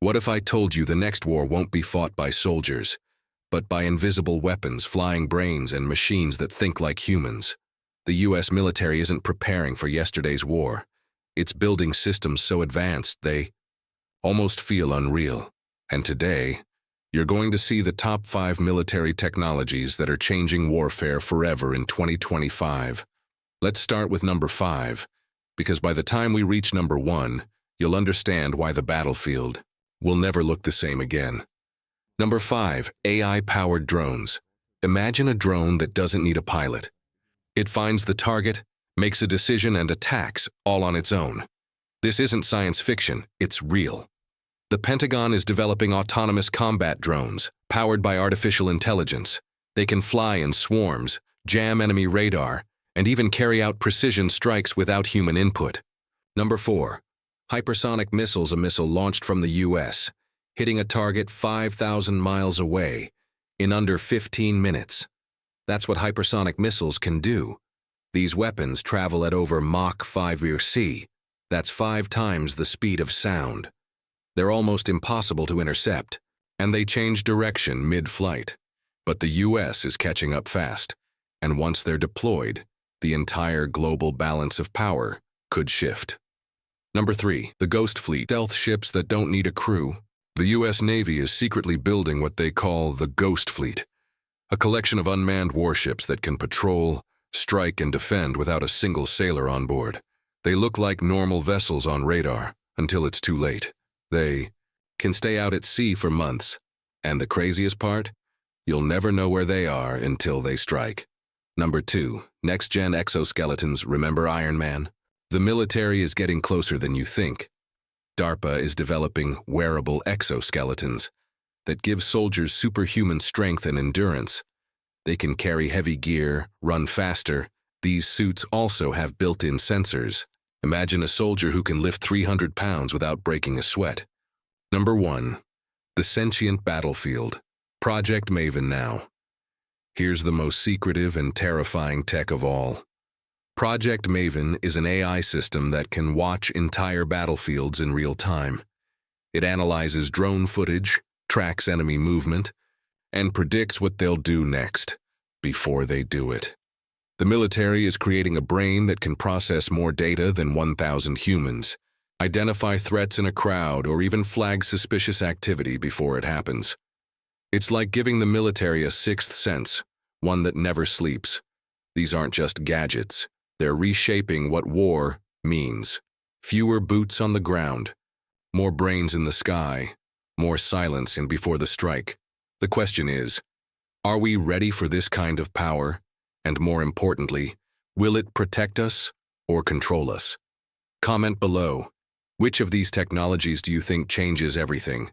What if I told you the next war won't be fought by soldiers, but by invisible weapons, flying brains, and machines that think like humans? The US military isn't preparing for yesterday's war. It's building systems so advanced they almost feel unreal. And today, you're going to see the top 5 military technologies that are changing warfare forever in 2025. Let's start with number 5, because by the time we reach number 1, you'll understand why the battlefield will never look the same again. Number 5, AI-powered drones. Imagine a drone that doesn't need a pilot. It finds the target, makes a decision, and attacks all on its own. This isn't science fiction, it's real. The Pentagon is developing autonomous combat drones, powered by artificial intelligence. They can fly in swarms, jam enemy radar, and even carry out precision strikes without human input. Number 4, hypersonic missiles, a missile launched from the US, hitting a target 5,000 miles away in under 15 minutes. That's what hypersonic missiles can do. These weapons travel at over Mach 5 That's 5 times the speed of sound. They're almost impossible to intercept, and they change direction mid-flight. But the US is catching up fast, and once they're deployed, the entire global balance of power could shift. Number 3, the Ghost Fleet, stealth ships that don't need a crew. The US Navy is secretly building what they call the Ghost Fleet, a collection of unmanned warships that can patrol, strike, and defend without a single sailor on board. They look like normal vessels on radar until it's too late. They can stay out at sea for months, and the craziest part? You'll never know where they are until they strike. Number 2, next-gen exoskeletons. Remember Iron Man? The military is getting closer than you think. DARPA is developing wearable exoskeletons that give soldiers superhuman strength and endurance. They can carry heavy gear, run faster. These suits also have built-in sensors. Imagine a soldier who can lift 300 pounds without breaking a sweat. Number 1, the sentient battlefield. Project Maven now. Here's the most secretive and terrifying tech of all. Project Maven is an AI system that can watch entire battlefields in real time. It analyzes drone footage, tracks enemy movement, and predicts what they'll do next, before they do it. The military is creating a brain that can process more data than 1,000 humans, identify threats in a crowd, or even flag suspicious activity before it happens. It's like giving the military a sixth sense, one that never sleeps. These aren't just gadgets. They're reshaping what war means. Fewer boots on the ground, more brains in the sky, more silence in before the strike. The question is, are we ready for this kind of power? And more importantly, will it protect us or control us? Comment below. Which of these technologies do you think changes everything?